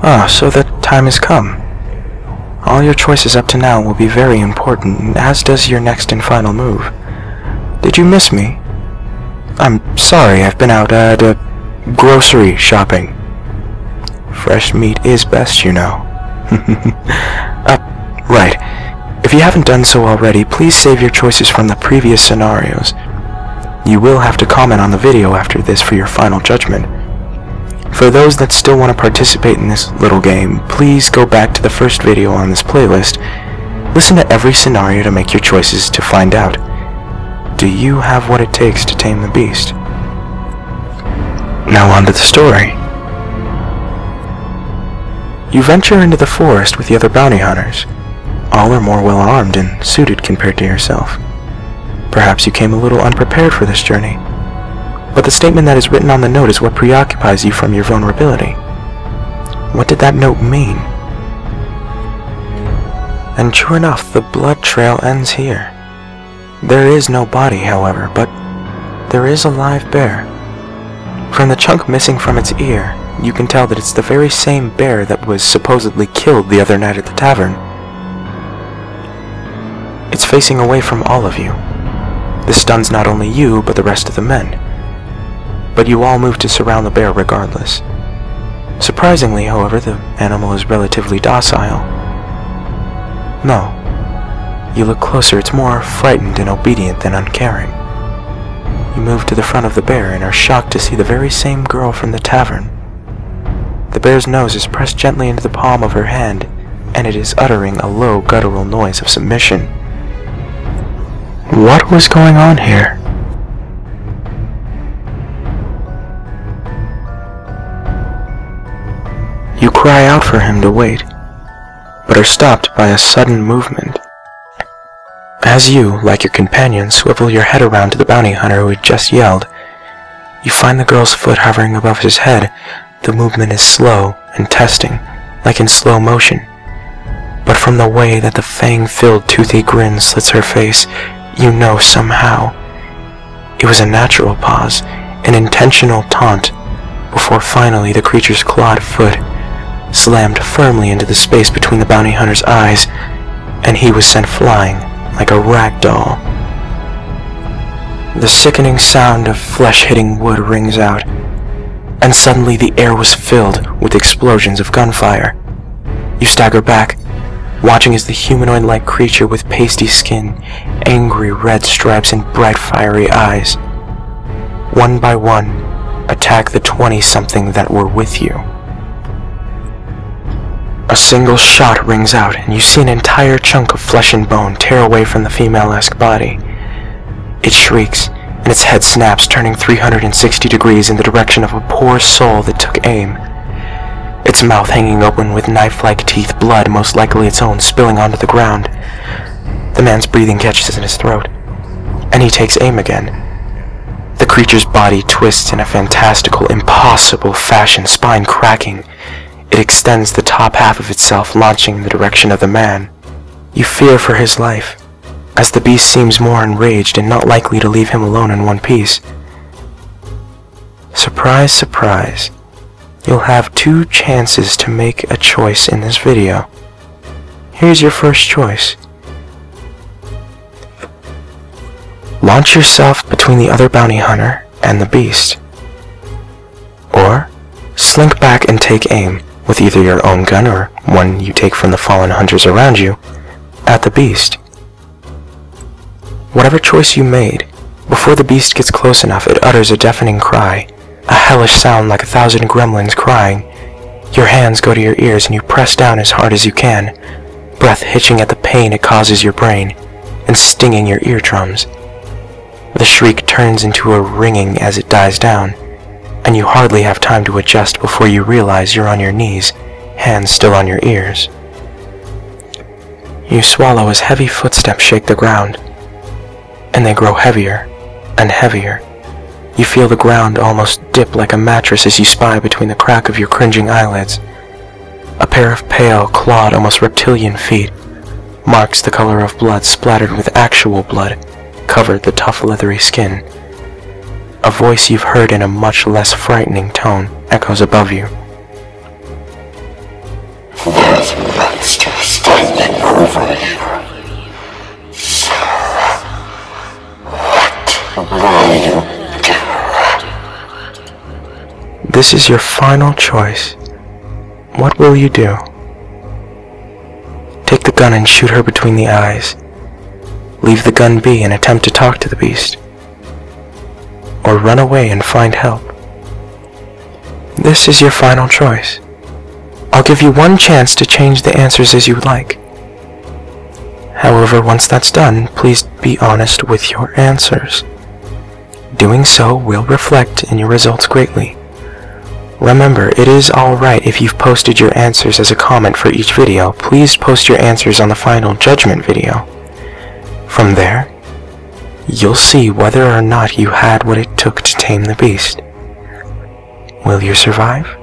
Ah, so the time has come. All your choices up to now will be very important, as does your next and final move. Did you miss me? I'm sorry, I've been out grocery shopping. Fresh meat is best, you know. Right. If you haven't done so already, please save your choices from the previous scenarios. You will have to comment on the video after this for your final judgment. For those that still want to participate in this little game, please go back to the first video on this playlist. Listen to every scenario to make your choices to find out. Do you have what it takes to tame the beast? Now on to the story. You venture into the forest with the other bounty hunters. All are more well armed and suited compared to yourself. Perhaps you came a little unprepared for this journey. But the statement that is written on the note is what preoccupies you from your vulnerability. What did that note mean? And true enough, the blood trail ends here. There is no body, however, but there is a live bear. From the chunk missing from its ear, you can tell that it's the very same bear that was supposedly killed the other night at the tavern. It's facing away from all of you. This stuns not only you, but the rest of the men. But you all move to surround the bear regardless. Surprisingly, however, the animal is relatively docile. No. You look closer, it's more frightened and obedient than uncaring. You move to the front of the bear and are shocked to see the very same girl from the tavern. The bear's nose is pressed gently into the palm of her hand, and it is uttering a low, guttural noise of submission. What was going on here? You cry out for him to wait, but are stopped by a sudden movement. As you, like your companion, swivel your head around to the bounty hunter who had just yelled, you find the girl's foot hovering above his head. The movement is slow and testing, like in slow motion. But from the way that the fang-filled toothy grin slits her face, you know somehow. It was a natural pause, an intentional taunt, before finally the creature's clawed foot slammed firmly into the space between the bounty hunter's eyes, and he was sent flying like a rag doll. The sickening sound of flesh hitting wood rings out, and suddenly the air was filled with explosions of gunfire. You stagger back, watching as the humanoid-like creature with pasty skin, angry red stripes, and bright fiery eyes, one by one, attack the 20-something that were with you. A single shot rings out, and you see an entire chunk of flesh and bone tear away from the female-esque body. It shrieks, and its head snaps, turning 360 degrees in the direction of a poor soul that took aim. Its mouth hanging open with knife-like teeth, blood, most likely its own, spilling onto the ground. The man's breathing catches in his throat, and he takes aim again. The creature's body twists in a fantastical, impossible fashion, spine cracking. It extends the top half of itself, launching in the direction of the man. You fear for his life, as the beast seems more enraged and not likely to leave him alone in one piece. Surprise, surprise. You'll have 2 chances to make a choice in this video. Here's your first choice. Launch yourself between the other bounty hunter and the beast. Or slink back and take aim, with either your own gun or one you take from the fallen hunters around you, at the beast. Whatever choice you made, before the beast gets close enough, it utters a deafening cry, a hellish sound like 1,000 gremlins crying. Your hands go to your ears and you press down as hard as you can, breath hitching at the pain it causes your brain, and stinging your eardrums. The shriek turns into a ringing as it dies down, and you hardly have time to adjust before you realize you're on your knees, hands still on your ears. You swallow as heavy footsteps shake the ground, and they grow heavier and heavier. You feel the ground almost dip like a mattress as you spy between the crack of your cringing eyelids. A pair of pale, clawed, almost reptilian feet, marks the color of blood splattered with actual blood, covered the tough leathery skin. A voice you've heard in a much less frightening tone echoes above you. There's a monster standing over you. Sœur, what will you do? This is your final choice. What will you do? Take the gun and shoot her between the eyes. Leave the gun be and attempt to talk to the beast. Or run away and find help. This is your final choice. I'll give you one chance to change the answers as you would like. However, once that's done, please be honest with your answers. Doing so will reflect in your results greatly. Remember, it is alright if you've posted your answers as a comment for each video. Please post your answers on the final judgment video. From there, you'll see whether or not you had what it took to tame the beast. Will you survive?